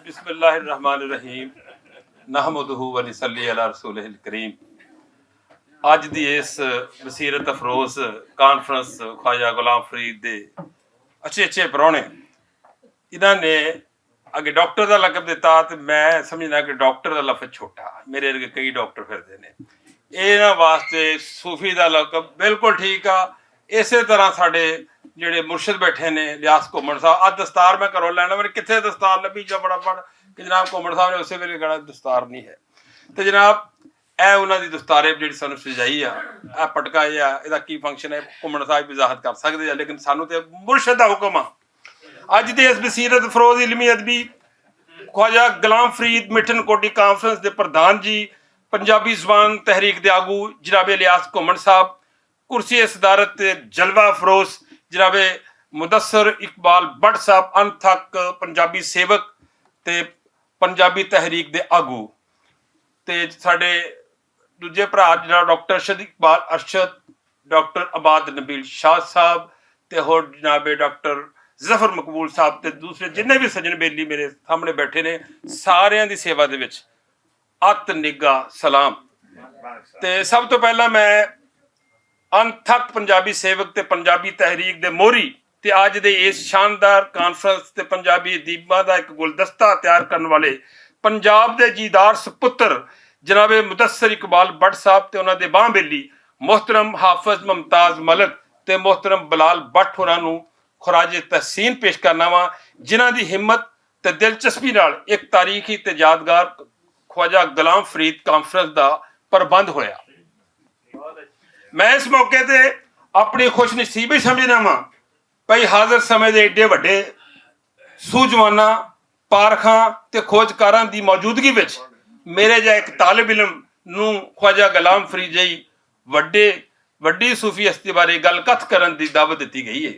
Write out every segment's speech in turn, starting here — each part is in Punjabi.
बिस्मिल्लाहिर्रहमानिर्रहीम नहमदुहु व नसल्ली अला रसूलिहिल करीम। ਅੱਜ ਦੀ ਇਸ ਬਸੀਰਤ ਅਫਰੋਜ਼ ਕਾਨਫਰੰਸ ख्वाजा गुलाम फरीद ਦੇ अच्छे ਪ੍ਰਾਹੁਣੇ ਇਹਨਾਂ ਨੇ ਅੱਗੇ ਡਾਕਟਰ ਦਾ ਲਕਬ ਦਿੱਤਾ ਤੇ ਮੈਂ ਸਮਝਦਾ ਕਿ ਡਾਕਟਰ ਦਾ ਲਫ਼ਜ਼ ਛੋਟਾ, ਮੇਰੇ ਅੱਗੇ ਕਈ ਡਾਕਟਰ ਫਿਰਦੇ ਨੇ, ਇਹਨਾਂ ਵਾਸਤੇ ਸੂਫੀ ਦਾ ਲਕਬ ਬਿਲਕੁਲ ਠੀਕ ਆ। ਇਸੇ ਤਰ੍ਹਾਂ ਸਾਡੇ ਜਿਹੜੇ ਮੁਰਸ਼ਿਦ ਬੈਠੇ ਨੇ ਲਿਆਸ ਘੁੰਮਣ ਸਾਹਿਬ, ਅੱਜ ਦਸਤਾਰ ਮੈਂ ਘਰੋਂ ਲੈਣਾ, ਮੈਨੂੰ ਕਿੱਥੇ ਦਸਤਾਰ ਲੱਭੀ ਜਾ ਫਟਾਫਟ ਕਿ ਜਨਾਬ ਘੁੰਮਣ ਸਾਹਿਬ ਨੇ ਉਸੇ ਵੇਲੇ ਕਹਿਣਾ ਦਸਤਾਰ ਨਹੀਂ ਹੈ। ਤੇ ਜਨਾਬ ਇਹ ਉਹਨਾਂ ਦੀ ਦਸਤਾਰੇ ਜਿਹੜੀ ਸਾਨੂੰ ਸਜਾਈ ਆ, ਇਹ ਪਟਕਾ ਆ, ਇਹਦਾ ਕੀ ਫੰਕਸ਼ਨ ਹੈ ਘੁੰਮਣ ਸਾਹਿਬ ਵਜ਼ਾਹਤ ਕਰ ਸਕਦੇ ਆ, ਲੇਕਿਨ ਸਾਨੂੰ ਤੇ ਮੁਰਸ਼ਿਦ ਦਾ ਹੁਕਮ ਆ। ਅੱਜ ਦੇ ਇਸ ਬਸੀਰਤ ਅਫਰੋਜ਼ ਇਲਮੀ ਅਦਬੀ ख्वाजा गुलाम फरीद मिठन कोटी कांफ्रेंस के प्रधान जी, पंजाबी जबान तहरीक के आगू जनाबे लियास घुमन साहब, कुर्सी सदारत जलवा फरोज जनाबे मुदस्सर इकबाल भट्ट साहब, अनथक पंजाबी सेवक ते पंजाबी तहरीक के आगू, ते साडे दूजे भरा जनाब डॉक्टर अरशद इकबाल अरशद, डॉक्टर आबाद नबील शाह साहब ते होर जनाबे डॉक्टर ਜ਼ਫਰ ਮਕਬੂਲ ਸਾਹਿਬ ਤੇ ਦੂਸਰੇ ਜਿੰਨੇ ਵੀ ਸੱਜਣ ਬੇਲੀ ਮੇਰੇ ਸਾਹਮਣੇ ਬੈਠੇ ਨੇ, ਸਾਰਿਆਂ ਦੀ ਸੇਵਾ ਦੇ ਵਿੱਚ ਅਤ ਨਿੱਘਾ ਸਲਾਮ। ਤੇ ਸਭ ਤੋਂ ਪਹਿਲਾਂ ਮੈਂ ਅਨਥਕ ਪੰਜਾਬੀ ਸੇਵਕ ਤੇ ਪੰਜਾਬੀ ਤਹਿਰੀਕ ਦੇ ਮੋਹਰੀ ਤੇ ਅੱਜ ਦੇ ਇਸ ਸ਼ਾਨਦਾਰ ਕਾਨਫਰੰਸ ਤੇ ਪੰਜਾਬੀ ਅਦੀਬਾਂ ਦਾ ਇੱਕ ਗੁਲਦਸਤਾ ਤਿਆਰ ਕਰਨ ਵਾਲੇ ਪੰਜਾਬ ਦੇ ਜੀਦਾਰ ਸੁਪੁੱਤਰ ਜਨਾਬੇ ਮੁਦੱਸਰ ਇਕਬਾਲ ਭੱਟ ਸਾਹਿਬ ਤੇ ਉਹਨਾਂ ਦੇ ਬਾਂਹ ਬੇਲੀ ਮੁਹਤਰਮ ਹਾਫਿਜ਼ ਮੁਮਤਾਜ਼ ਮਲਕ ਤੇ ਮੁਹਤਰਮ ਬਲਾਲ ਭੱਟ ਹੋਰਾਂ ਨੂੰ ਖੁਰਾਜ ਤਹਸੀਨ ਪੇਸ਼ ਕਰਨਾ ਵਾ, ਜਿਨ੍ਹਾਂ ਦੀ ਹਿੰਮਤ ਤੇ ਦਿਲਚਸਪੀ ਨਾਲ ਇੱਕ ਤਾਰੀਖੀ ਤੇ ਯਾਦਗਾਰ ख्वाजा गुलाम फरीद ਕਾਨਫਰੰਸ ਦਾ ਪ੍ਰਬੰਧ ਹੋਇਆ। ਮੈਂ ਇਸ ਮੌਕੇ ਤੇ ਆਪਣੀ ਖੁਸ਼ਨਸੀਬੀ ਸਮਝਦਾ ਵਾਂ ਭਾਈ ਹਾਜ਼ਰ ਸਮੇਂ ਦੇ ਏਡੇ ਵੱਡੇ ਸੂਝਵਾਨਾਂ, ਪਾਰਖਾਂ ਤੇ ਖੋਜਕਾਰਾਂ ਦੀ ਮੌਜੂਦਗੀ ਵਿੱਚ ਮੇਰੇ ਜਿਹਾ ਇੱਕ ਤਾਲਿਬ ਇਲਮ ਨੂੰ ख्वाजा गुलाम फरीद ਜਿਹੀ ਵੱਡੀ ਸੂਫੀ ਹਸਤੀ ਬਾਰੇ ਗੱਲਕਥ ਕਰਨ ਦੀ ਦਾਵਤ ਦਿੱਤੀ ਗਈ ਹੈ,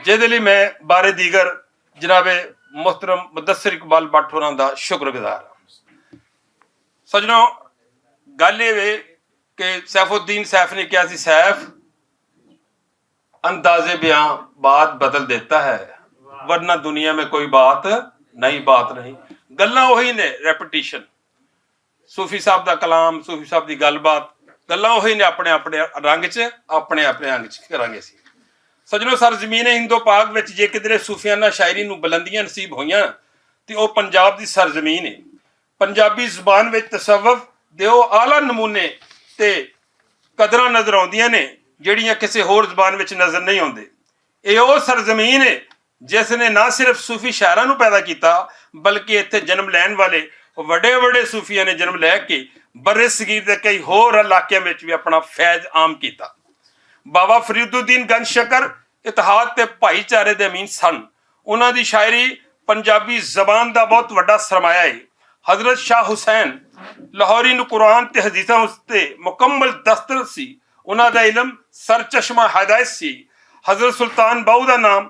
ਜਿਹਦੇ ਲਈ ਮੈਂ ਬਾਰੇ ਦੀਗਰ ਜਨਾਬੇ ਮੁਹਤਰਮ ਮੁਦੱਸਰ ਇਕਬਾਲ ਭੱਟ ਹੋਰਾਂ ਦਾ ਸ਼ੁਕਰਗੁਜ਼ਾਰ ਹਾਂ। ਸੱਜਣੋ, ਗੱਲ ਇਹ ਵੇ ਕਿ ਸੈਫੁद्दीन सैफ ने ਕਿਹਾ ਸੀ, सैफ अंदाज़े बयां बात बदल देता है वरना दुनिया में कोई बात नहीं। ਗੱਲਾਂ ਉਹੀ ਨੇ, ਰੈਪੀਟੀਸ਼ਨ। ਸੂਫੀ ਸਾਹਿਬ ਦਾ ਕਲਾਮ, ਸੂਫੀ ਸਾਹਿਬ ਦੀ ਗੱਲਬਾਤ, ਗੱਲਾਂ ਉਹੀ ਨੇ, ਆਪਣੇ ਆਪਣੇ ਰੰਗ 'ਚ, ਆਪਣੇ ਅੰਗ 'ਚ ਕਰਾਂਗੇ ਅਸੀਂ। ਸੱਜਣੋ, ਸਰਜ਼ਮੀਨ ਹਿੰਦੋ ਪਾਕ ਵਿੱਚ ਜੇ ਕਿਧਰੇ ਸੂਫੀਆਨਾ ਸ਼ਾਇਰੀ ਨੂੰ ਬੁਲੰਦੀਆਂ ਨਸੀਬ ਹੋਈਆਂ ਤੇ ਉਹ ਪੰਜਾਬ ਦੀ ਸਰਜ਼ਮੀਨ ਹੈ। ਪੰਜਾਬੀ ਜ਼ੁਬਾਨ ਵਿੱਚ ਤਸੱਵੁਫ ਦੇ ਉਹ ਆਲਾ ਨਮੂਨੇ ਤੇ ਕਦਰਾਂ ਨਜ਼ਰ ਆਉਂਦੀਆਂ ਨੇ ਜਿਹੜੀਆਂ ਕਿਸੇ ਹੋਰ ਜ਼ੁਬਾਨ ਵਿੱਚ ਨਜ਼ਰ ਨਹੀਂ ਆਉਂਦੇ। ਇਹ ਉਹ ਸਰਜ਼ਮੀਨ ਹੈ ਜਿਸ ਨੇ ਨਾ ਸਿਰਫ ਸੂਫੀ ਸ਼ਾਇਰਾਂ ਨੂੰ ਪੈਦਾ ਕੀਤਾ, ਬਲਕਿ ਇੱਥੇ ਜਨਮ ਲੈਣ ਵਾਲੇ ਵੱਡੇ ਸੂਫੀਆਂ ਨੇ ਜਨਮ ਲੈ ਕੇ ਬਰੇ ਸਗੀਰ ਦੇ ਕਈ ਹੋਰ ਇਲਾਕਿਆਂ ਵਿੱਚ ਵੀ ਆਪਣਾ ਫੈਜ਼ ਆਮ ਕੀਤਾ। ਬਾਬਾ ਫਰੀਦੁੱਦੀਨ ਗੰਜ ਸ਼ਕਰ ਇਤਿਹਾਦ ਤੇ ਭਾਈਚਾਰੇ ਦੇ ਅਮੀਨ ਸਨ। ਉਹਨਾਂ ਦੀ ਸ਼ਾਇਰੀ ਪੰਜਾਬੀ ਜ਼ਬਾਨ ਦਾ ਬਹੁਤ ਵੱਡਾ ਸਰਮਾਇਆ ਹੈ। ਹਜ਼ਰਤ ਸ਼ਾਹ ਹੁਸੈਨ ਲਾਹੌਰੀ ਨੂੰ ਕੁਰਾਨ ਤੇ ਹਦੀਸਾਂ ਉਤੇ ਮੁਕੰਮਲ ਦਸਤਰ ਸੀ। ਉਹਨਾਂ ਦਾ ਇਲਮ ਸਰਚਸ਼ਮਾ ਹਦਾਇਤ ਸੀ। ਹਜ਼ਰਤ ਸੁਲਤਾਨ ਬਾਹੂ ਦਾ ਨਾਮ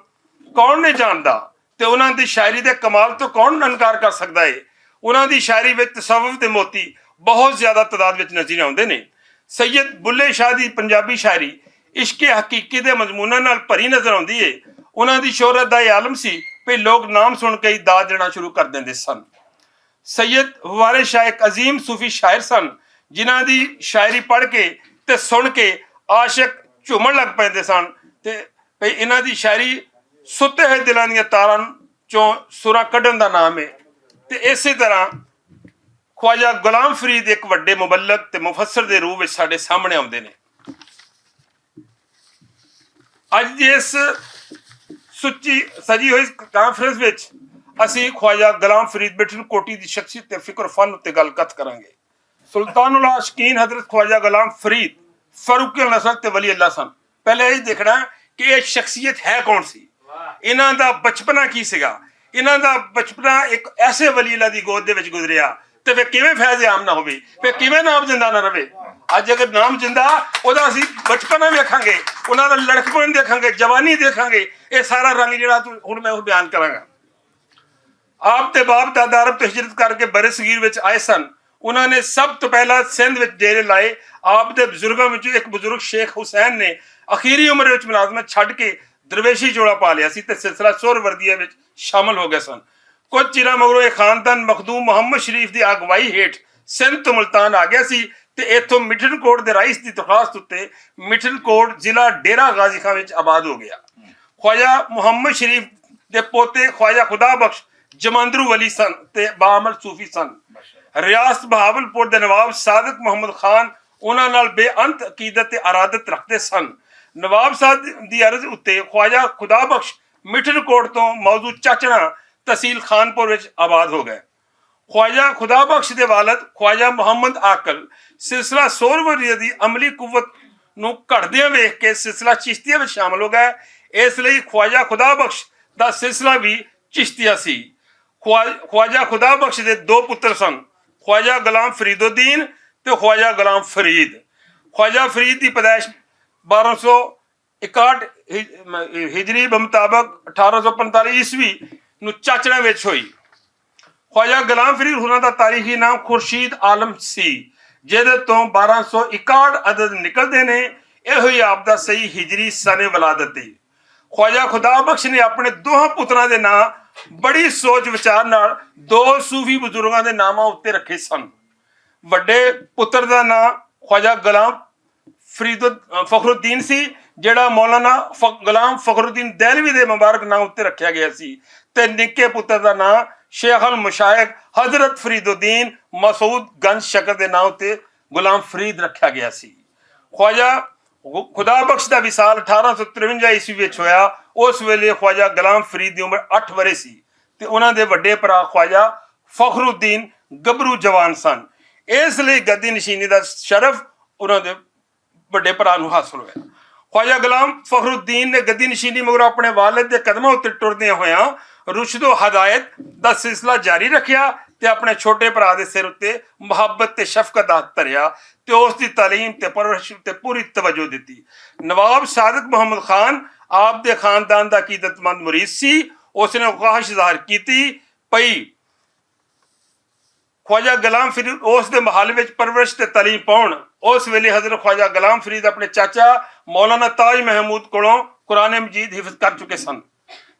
ਕੌਣ ਨਹੀਂ ਜਾਣਦਾ ਤੇ ਉਹਨਾਂ ਦੀ ਸ਼ਾਇਰੀ ਦੇ ਕਮਾਲ ਤੋਂ ਕੌਣ ਇਨਕਾਰ ਕਰ ਸਕਦਾ ਹੈ। ਉਹਨਾਂ ਦੀ ਸ਼ਾਇਰੀ ਵਿੱਚ ਤਸੱਵੁਫ ਦੇ ਮੋਤੀ ਬਹੁਤ ਜ਼ਿਆਦਾ ਤਾਦਾਦ ਵਿੱਚ ਨਜ਼ਰ ਆਉਂਦੇ ਨੇ। ਸੈਯਦ ਬੁੱਲੇ ਸ਼ਾਹ ਦੀ ਪੰਜਾਬੀ ਸ਼ਾਇਰੀ ਇਸ਼ਕ ਹਕੀਕੀ ਦੇ ਮਜ਼ਮੂਨਾਂ ਨਾਲ ਭਰੀ ਨਜ਼ਰ ਆਉਂਦੀ ਏ। ਉਹਨਾਂ ਦੀ ਸ਼ੋਹਰਤ ਦਾ ਇਹ ਆਲਮ ਸੀ ਕਿ ਲੋਕ ਨਾਮ ਸੁਣ ਕੇ ਹੀ ਦਾਦ ਦੇਣਾ ਸ਼ੁਰੂ ਕਰ ਦਿੰਦੇ ਸਨ। ਸੈਯਦ ਵਾਰਿਸ ਸ਼ਾਹ ਇੱਕ ਅਜ਼ੀਮ ਸੂਫੀ ਸ਼ਾਇਰ ਸਨ, ਜਿਨ੍ਹਾਂ ਦੀ ਸ਼ਾਇਰੀ ਪੜ੍ਹ ਕੇ ਤੇ ਸੁਣ ਕੇ ਆਸ਼ਿਕ ਝੂਮਣ ਲੱਗ ਪੈਂਦੇ ਸਨ ਤੇ ਭਈ ਇਹਨਾਂ ਦੀ ਸ਼ਾਇਰੀ ਸੁੱਤੇ ਹੋਏ ਦਿਲਾਂ ਦੀਆਂ ਤਾਰਾਂ ਚੋਂ ਸੁਰਾਂ ਕੱਢਣ ਦਾ ਨਾਮ ਹੈ। ਤੇ ਇਸੇ ਤਰ੍ਹਾਂ ख्वाजा गुलाम फरीद ਇੱਕ ਵੱਡੇ ਮੁਬੱਲਗ ਤੇ ਮੁਫੱਸਰ ਦੇ ਰੂਪ ਵਿੱਚ ਸਾਡੇ ਸਾਹਮਣੇ ਆਉਂਦੇ ਨੇ। ਅੱਜ ਦੀ ਇਸ ਸੁੱਚੀ ਸਜੀ ਹੋਈ ਕਾਨਫਰੰਸ ਵਿੱਚ ਅਸੀਂ ख्वाजा गुलाम फरीद ਮਿਠਨ ਕੋਟੀ ਦੀ ਸ਼ਖਸੀਅਤ ਤੇ ਫਿਕਰ ਫਨ ਉੱਤੇ ਗੱਲਕਥ ਕਰਾਂਗੇ। ਸੁਲਤਾनुल आशिकीन हजरत ख्वाजा गुलाम फरीद ਫਾਰੂਕ ਨਸਲ ਤੇ ਵਲੀ ਅੱਲਾ ਸਨ। ਪਹਿਲੇ ਇਹ ਦੇਖਣਾ ਕਿ ਇਹ ਸ਼ਖਸੀਅਤ ਹੈ ਕੌਣ ਸੀ, ਇਹਨਾਂ ਦਾ ਬਚਪਨਾ ਕੀ ਸੀਗਾ। ਇਹਨਾਂ ਦਾ ਬਚਪਨਾ ਇੱਕ ਐਸੇ ਵਲੀ ਅੱਲਾ ਦੀ ਗੋਦ ਦੇ ਵਿੱਚ ਗੁਜ਼ਰਿਆ ਤੇ ਫਿਰ ਕਿਵੇਂ ਫੈਜ਼ ਆਮ ਨਾ ਹੋਵੇ, ਫਿਰ ਕਿਵੇਂ ਨਾਮ ਜਿੰਦਾ ਨਾ ਰਵੇ। ਅੱਜ ਅਗਰ ਨਾਮ ਜਿੰਦਾ ਉਹਦਾ ਅਸੀਂ ਬਚਪਨਾ ਵੇਖਾਂਗੇ, ਉਹਨਾਂ ਦਾ ਲੜਕਪਨ ਦੇਖਾਂਗੇ, ਜਵਾਨੀ ਦੇਖਾਂਗੇ, ਇਹ ਸਾਰਾ ਰੰਗ ਜਿਹੜਾ ਹੁਣ ਮੈਂ ਉਹ ਬਿਆਨ ਕਰਾਂਗਾ। ਆਪ ਤੇ ਬਾਪ ਦਾਦਾ ਅਰਬ ਤੋਂ ਹਿਜਰਤ ਕਰਕੇ ਬਰੇ ਸਗੀਰ ਵਿੱਚ ਆਏ ਸਨ। ਉਹਨਾਂ ਨੇ ਸਭ ਤੋਂ ਪਹਿਲਾਂ ਸਿੰਧ ਵਿੱਚ ਡੇਰੇ ਲਾਏ। ਆਪ ਦੇ ਬਜ਼ੁਰਗਾਂ ਵਿੱਚੋਂ ਇੱਕ ਬਜ਼ੁਰਗ ਸ਼ੇਖ ਹੁਸੈਨ ਨੇ ਅਖੀਰੀ ਉਮਰ ਵਿੱਚ ਮੁਲਾਜ਼ਮਤ ਛੱਡ ਕੇ ਦਰਵੇਸ਼ੀ ਜੋੜਾ ਪਾ ਲਿਆ ਸੀ ਤੇ ਸਿਲਸਿਲਾ ਸੁਹਰਵਰਦੀਆ ਵਿੱਚ ਸ਼ਾਮਲ ਹੋ ਗਏ ਸਨ। ਕੁਝ ਚਿਰਾਂ ਮਗਰੋਂ ਇਹ ਖਾਨਦਾਨ ਮਖਦੂਮ ਮੁਹੰਮਦ ਸ਼ਰੀਫ ਦੀ ਅਗਵਾਈ ਹੇਠ ਸਿੰਧ ਤੋਂ ਮੁਲਤਾਨ ਆ ਗਿਆ ਸੀ ਤੇ ਇੱਥੋਂ ਮਿਠਨਕੋਟ ਦੇ ਰਾਈਸ ਦੀ ਦਰਖਾਸਤ ਉੱਤੇ ਮਿਠਨਕੋਟ ਜ਼ਿਲ੍ਹਾ ਡੇਰਾ ਗਾਜ਼ੀ ਖਾਨ ਵਿੱਚ ਆਬਾਦ ਹੋ ਗਿਆ। ख्वाजा मुहम्मद शरीफ ਦੇ ਪੋਤੇ ख्वाजा खुदा बख्श जमंदरू वली सन ਤੇ ਬਾਮਲ ਸੂਫੀ ਸਨ। ਰਿਆਸਤ ਬਹਾਵਲਪੁਰ ਦੇ ਨਵਾਬ ਸਾਦਕ ਮੁਹੰਮਦ ਖਾਨ ਉਹਨਾਂ ਨਾਲ ਬੇਅੰਤ ਅਕੀਦਤ ਤੇ ਅਰਾਦਤ ਰੱਖਦੇ ਸਨ। ਨਵਾਬ ਸਾਹਿਬ ਦੀ ਅਰਜ਼ ਉੱਤੇ ख्वाजा खुदा बख्श ਮਿਠਨਕੋਟ ਤੋਂ ਮੌਜੂਦ ਚਾਚਣਾ ਤਹਿਸੀਲ ਖਾਨਪੁਰ ਵਿੱਚ ਆਬਾਦ ਹੋ ਗਏ। ख्वाजा खुदा बख्श ਦੇ ਵਾਲਦ ख्वाजा ਮੁਹੰਮਦ ਆਕਲ ਸਿਲਸਿਲਾ ਸੋਰਵਰੀ ਦੀ ਅਮਲੀ ਕੁਵਤ ਨੂੰ ਘਟਦਿਆਂ ਵੇਖ ਕੇ ਸਿਲਸਿਲਾ ਚਿਸ਼ਤੀਆ ਵਿੱਚ ਸ਼ਾਮਲ ਹੋ ਗਏ। ਇਸ ਲਈ ख्वाजा खुदा बख्श ਦਾ ਸਿਲਸਿਲਾ ਵੀ ਚਿਸ਼ਤੀਆ ਸੀ। ख्वाजा खुदा बख्श ਦੇ ਦੋ ਪੁੱਤਰ ਸਨ, ख्वाजा गुलाम फरीदुद्दीन ਤੇ ख्वाजा गुलाम फरीद। ख्वाजा फरीद ਦੀ ਪੈਦਾਇਸ਼ 1261 ਹਿਜਰੀ ਮੁਤਾਬਕ 1845 ਈਸਵੀ ਨੂੰ ਚਾਚਣਾ ਵਿੱਚ ਹੋਈ। ख्वाजा गुलाम फरीद ਉਹਨਾਂ ਦਾ ਤਾਰੀਖੀ ਨਾਮ ਖੁਰਸ਼ੀਦ ਆਲਮ ਸੀ, ਜਿਹਦੇ ਤੋਂ 1261 ਅਦਦ ਨਿਕਲਦੇ ਨੇ। ਇਹੋ ਹੀ ਆਪ ਦਾ ਸਹੀ ਹਿਜਰੀ ਸਨੇ ਵਲਾਦਤ ਹੈ। ख्वाजा खुदा बख्श ने अपने दोहां पुत्रां दे नाम बड़ी सोच विचार नाल दो सूफी बुजुर्गां दे नामां उत्ते रखे सन। वड्डे पुत्र दा नाम ख्वाजा गुलाम फखरुद्दीन सी, जिहड़ा मौलाना गुलाम फखरुद्दीन दहलवी दे मुबारक नाम उत्ते रखिया गया सी, ते निक्के पुत्र दा नाम शेख अल मुशाइख हजरत फरीदुद्दीन मसूद गंज शकर दे नाम उत्ते गुलाम फरीद रखिया गया सी। ख्वाजा खुदा बख्श का विसाल 1853 ईस्वी ਵਿੱਚ ਹੋਇਆ। ਉਸ ਵੇਲੇ ख्वाजा गुलाम फरीद ਦੀ ਉਮਰ 8 ਵਰੇ ਸੀ ਤੇ ਉਹਨਾਂ ਦੇ ਵੱਡੇ ਭਰਾ ख्वाजा फखरुद्दीन ਗੱਭਰੂ ਜਵਾਨ ਸਨ। ਇਸ ਲਈ ਗੱਦੀ ਨਸ਼ੀਨੀ ਦਾ ਸ਼ਰਫ ਉਹਨਾਂ ਦੇ ਵੱਡੇ ਭਰਾ ਨੂੰ ਹਾਸਲ ਹੋਇਆ। ख्वाजा गुलाम फखरुद्दीन ने गद्दी नशीनी मगरों अपने वालिद के कदमों उत्ते टुरदे होया रुशदो हदायत का सिलसिला जारी रखिया ते अपने छोटे भरा दे सिर उत्ते मुहब्बत ते शफकत दा हत्थ धरिया ते उस दी तालीम ते परवरिश ते पूरी तवज्जो दी। नवाब सादक मुहम्मद खान आप दे खानदान दा अकीदतमंद मुरीद सी। उसने ख्वाहिश ज़ाहिर की पई ख्वाजा गुलाम फरीद उस दे महल विच परवरिश ते तालीम पाउण। उस वेले हजरत ख्वाजा गुलाम फरीद अपने चाचा मौलाना ताज महमूद कोलों कुरान मजीद हिफ्ज कर चुके सन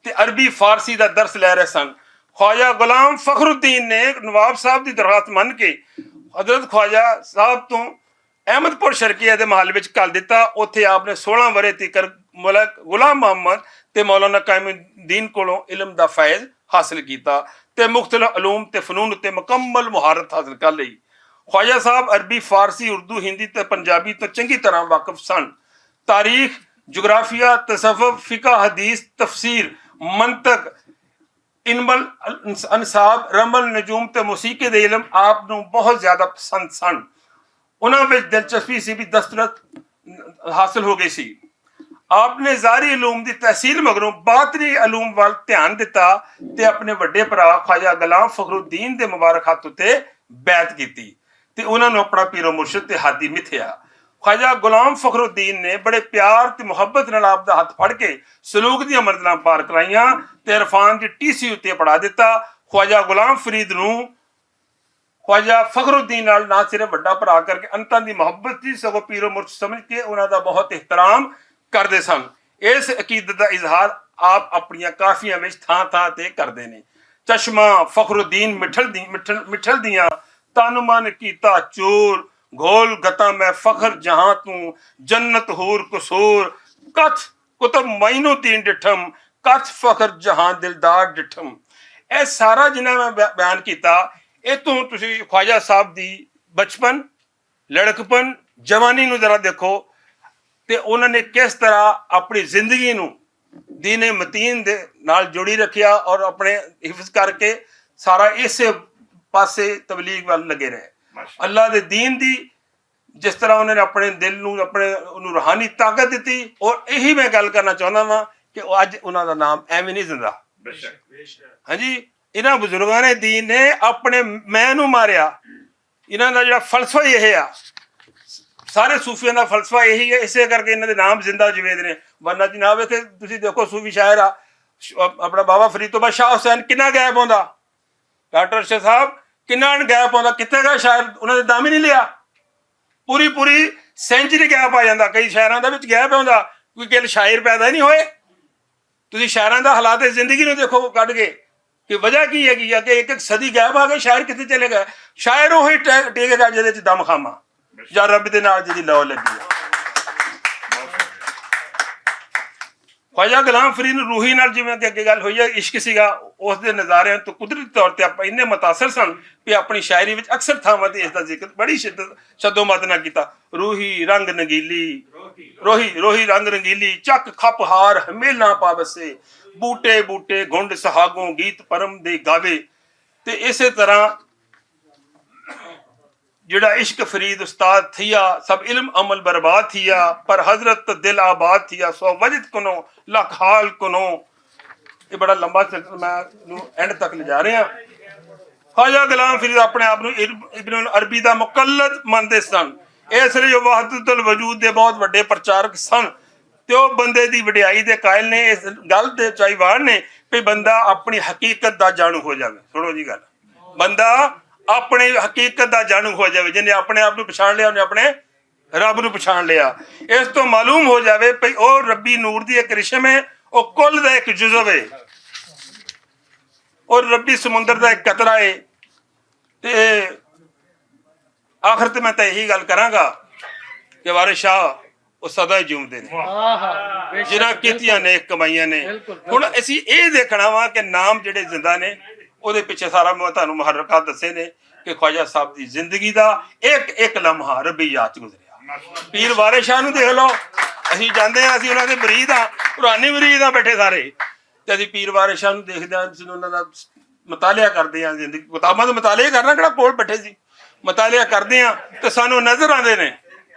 ते अरबी फारसी का दर्स लै रहे सन। ख्वाजा गुलाम फखरुद्दीन ने नवाब साहब की दरखास्त मन के हजरत ख्वाजा साहब तो अहमदपुर शर्किया के महल में घल दिता। उत्थे आपने 16 वरे तक मलक गुलाम मोहम्मद ते मौलाना कायमुद्दीन कोलों इलम दा फैज़ हासिल किया ते मुख्तलिफ अलूम ते फनून उत्ते मुकम्मल मुहारत हासिल कर ली। ख्वाजा साहब अरबी फारसी उर्दू हिंदी ते पंजाबी तो चंगी तरह वाकिफ सन। तारीख जोग्राफिया तसव्वुफ फिका हदीस तफसीर मंतक इल्मुल अंसाब रमल नजूम ते मौसीकी दे इलम आप नूं बहुत ज़्यादा पसंद सन। उन्हां विच दिलचस्पी सी भी दस्तरत हासिल हो गई सी। आपने ज़ारी इलूम की तहसील मगरों बातनी इलूम वाल ध्यान दिता ते अपने वड्डे भरा ख्वाजा गुलाम फखरुद्दीन दे मुबारक हत्थ उत्ते बैत की ते उन्होंने अपना पीरो मुर्शद ते हादी मिथया। ख्वाजा गुलाम फखरुद्दीन ने बड़े प्यार ते मुहब्बत नाल आप दा हत्थ फड़ के सलूक दी मंजिलां पार कराइयां ते इरफान दी टीसी उत्ते पढ़ा दिता। ख्वाजा गुलाम फरीद नूं ख्वाजा फखरुद्दीन नाल ना सिर्फ वड्डा भरा करके अंतां दी मुहब्बत दी सगों पीरो मुर्शद समझ के उन्हां दा बहुत एहतराम करते सन। इस अकीदत का इजहार आप अपन काफिया में थां थां ते करते ने। चश्मा फखरुद्दीन मिठल दियां तन मन कीता चूर घोल गता मैं फखर जहां तू जन्नत हूर कसूर कथ कुतब माइनुद्दीन डिठम कथ फखर जहां दिलदार डिठम। यह सारा जिन्हें मैं बयान किया ये तो तुसी ख्वाजा साहब दी बचपन लड़कपन जवानी नूं जरा देखो ते उन्होंने किस तरह अपनी जिंदगी नूं दीने मतीन दे नाल जोड़ी रखिया और अपने हिफ्ज करके सारा इस पासे तबलीग वाल लगे रहे। अल्लाह दे दीन दी जिस तरह उन्होंने अपने दिल नूं अपने रूहानी ताकत दी और यही मैं गल करना चाहता वा कि अज उन्हों का नाम एवं नहीं जिंदा। हाँ जी इन्होंने बुजुर्गों ने दीन ने अपने मैं नूं मारिया। इन्हों का जो फलसफा यह है सारे सूफियों का फलसफा यही है इसे करके इन्होंने नाम जिंदा जवेद ने। वरना जनाब इतने तुसीं देखो सूफी शायर आ अपना बाबा फरीद तो बाद शाह हुसैन कितना गैप आउंदा डॉक्टर अरशद साहब कितना गैप आउंदा कितने गए शायर उन्होंने दम ही नहीं लिया। पूरी पूरी सेंचुरी गैप आ जाता। कई शायरों का गैप आउंदा कोई किल शायर पैदा ही नहीं होए। तुसीं शायरों का हालात जिंदगी नूं देखो कढ के ਕਿ ਵਜ੍ਹਾ ਕੀ ਹੈਗੀ ਆ ਕਿ ਇੱਕ ਸਦੀ ਗਾਇਬ ਆ ਗਏ, ਸ਼ਾਇਰ ਕਿੱਥੇ ਚਲੇ ਗਏ? ਸ਼ਾਇਰ ਉਹੀ ਟੇਕੇਗਾ ਜਿਹਦੇ ਚ ਦਮ ਖਾਮਾ ਜਾਂ ਰੱਬ ਦੇ ਨਾਲ ਜਿਹਦੀ ਲौ ਲੱਗੀ ਆ। ख्वाजा गुलाम फरीद रूही नाल जिवें कि अगे गल हुई है, इश्क सीगा, उस दे नज़ारियां तो कुदरती तौर पर आप इन्ने मुतासर सन कि अपनी शायरी विच अक्सर थावां ते इसदा जिक्र बड़ी शद्दो-मद नाल कीता। रूही रंग नगीली, रोही रंग रंगीली, चक खप हार हमेला पावसे, बूटे बूटे गुंड सहागों गीत परम दे गावे। ते इसे तरह जिहड़ा इश्क फरीद उस्ताद थिया, सब इल्म अमल बर्बाद थिया, पर हजरत दिल आबाद थिया, सौ वजद कुनो लख हाल कुनो। ये बड़ा लंबा मैं एंड तक ले जा रहे हैं। ख्वाजा गुलाम फरीद अपने आप को इब्न अरबी का मुकल्लद मानते सन, इसलिए वहदतुल वजूद के बहुत बड़े प्रचारक सन। तो बंदे की वडियाई के कायल ने इस गल के चाहिवान ने भी बंदा अपनी हकीकत का जाणू हो जाए। सुनो जी गल, बंदा अपनी हकीकत का जाणू हो जाए, जिन्हें अपने आप को पछाण लिया उन्हें अपने रब को पछाण लिया। इस तो मालूम हो जाए भई वो रब्बी नूर की एक रिशम है, वो कुल का एक जुज़व है, और रब्बी समुंदर का एक कतरा है। ते आखिर तो मैं तो यही गल करांगा कि वारिस शाह वो सदा ही जिउंदे ने, जिन्हां कीतियां ने कमाइयां ने। हुण असीं ये देखना वा कि नाम जिहड़े जिंदा ने ਉਹਦੇ ਪਿੱਛੇ ਸਾਰਾ ਮੈਂ ਤੁਹਾਨੂੰ ਮੁਹਰਕਾਤ ਦੱਸੇ ਨੇ ਕਿ ख्वाजा ਸਾਹਿਬ ਦੀ ਜ਼ਿੰਦਗੀ ਦਾ ਇੱਕ ਇੱਕ ਲਮਹਾ ਰੱਬੀ ਯਾਦ ਚ ਗੁਜ਼ਰਿਆ। ਪੀਰ ਵਾਰਿਸ ਸ਼ਾਹ ਨੂੰ ਦੇਖ ਲਓ, ਅਸੀਂ ਜਾਂਦੇ ਹਾਂ, ਅਸੀਂ ਉਹਨਾਂ ਦੇ ਮਰੀਦ ਹਾਂ, ਪੁਰਾਣੇ ਮਰੀਦ ਹਾਂ ਬੈਠੇ ਸਾਰੇ, ਤੇ ਅਸੀਂ ਪੀਰ ਵਾਰਿਸ ਸ਼ਾਹ ਨੂੰ ਦੇਖਦੇ ਹਾਂ, ਅਸੀਂ ਉਹਨਾਂ ਦਾ ਮਤਾਲਿਆ ਕਰਦੇ ਹਾਂ, ਜ਼ਿੰਦਗੀ ਕਿਤਾਬਾਂ ਦਾ ਮਤਾਲਿਆ ਕਰਨਾ ਕਿਹੜਾ ਕੋਲ ਬੈਠੇ ਸੀ, ਮਤਾਲਿਆ ਕਰਦੇ ਹਾਂ ਤੇ ਸਾਨੂੰ ਨਜ਼ਰ ਆਉਂਦੇ ਨੇ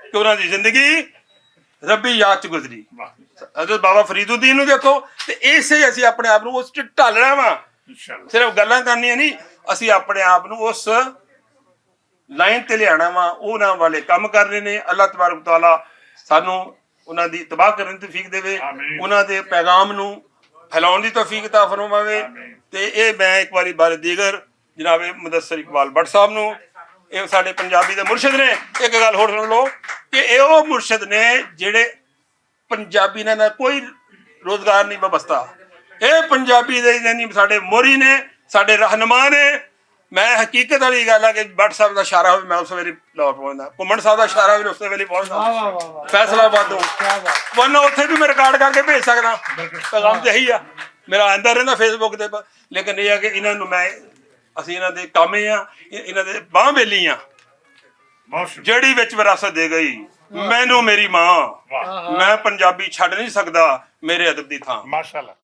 ਕਿ ਉਹਨਾਂ ਦੀ ਜ਼ਿੰਦਗੀ ਰੱਬੀ ਯਾਦ ਚ ਗੁਜ਼ਰੀ। ਹਜ਼ਰਤ ਬਾਬਾ ਫਰੀਦੁੱਦੀਨ ਨੂੰ ਦੇਖੋ, ਤੇ ਇਸੇ ਅਸੀਂ ਆਪਣੇ ਆਪ ਨੂੰ ਉਸ ਚ ਢਾਲਣਾ ਵਾ, सिर्फ गल्लां करनियां नहीं, असीं अपने आप नूं उस लाइन ते लियाना वा, उन्हां वाले काम करने ने। अल्लाह तबारक तआला सानूं उन्हां दी इत्तबा करन दी तौफीक देवे, उन्हां दे पैगाम नूं फैलाउण दी तौफीक अता फरमावे। ते ये मैं एक बारी बार दीगर जनाब मुदस्सिर इकबाल भट्ट साहब नूं, ये साडे पंजाबी दे मुर्शिद ने, एक गल होर सुन लो कि ये वो मुर्शिद ने जिहड़े पंजाबी ने कोई रोजगार नहीं बबस्ता, ਇਹ ਪੰਜਾਬੀ ਦੇ ਯਾਨੀ ਸਾਡੇ ਮੋਰੀ ਨੇ, ਸਾਡੇ ਰਹਿਨੁਮਾ ਨੇ। ਮੈਂ ਹਕੀਕਤ ਵਾਲੀ ਗੱਲ ਆ ਕਿ ਭੱਟ ਸਾਹਿਬ ਦਾ ਇਸ਼ਾਰਾ ਹੋਵੇ ਮੈਂ ਉਸ ਵੇਲੇ ਲਾਹੌਰ ਪਹੁੰਚਦਾ, ਘੁੰਮਣ ਸਾਹਿਬ ਦਾ ਇਸ਼ਾਰਾ ਹੋਵੇ ਉਸ ਵੇਲੇ ਪਹੁੰਚਦਾ, ਫੈਸਲਾਬਾਦੋਂ ਵਰਨਾ ਉੱਥੇ ਵੀ ਮੈਂ ਰਿਕਾਰਡ ਕਰਕੇ ਭੇਜ ਸਕਦਾ। ਪੈਗਾਮ ਤੇ ਇਹੀ ਆ, ਮੇਰਾ ਆਂਦਾ ਰਹਿੰਦਾ ਫੇਸਬੁੱਕ ਤੇ। ਲੇਕਿਨ ਇਹ ਆ ਕਿ ਇਹਨਾਂ ਨੂੰ ਮੈਂ, ਅਸੀਂ ਇਹਨਾਂ ਦੇ ਕਾਮੇ ਆ, ਇਹਨਾਂ ਦੇ ਬਾਂਹ ਬੇਲੀ ਆ, ਜਿਹੜੀ ਵਿੱਚ ਵਿਰਾਸਤ ਦੇ ਗਈ ਮੈਨੂੰ ਮੇਰੀ ਮਾਂ। ਮੈਂ ਪੰਜਾਬੀ ਛੱਡ ਨਹੀਂ ਸਕਦਾ ਮੇਰੇ ਅਦਬ ਦੀ ਥਾਂ। ਮਾਸ਼ਾਅੱਲਾ।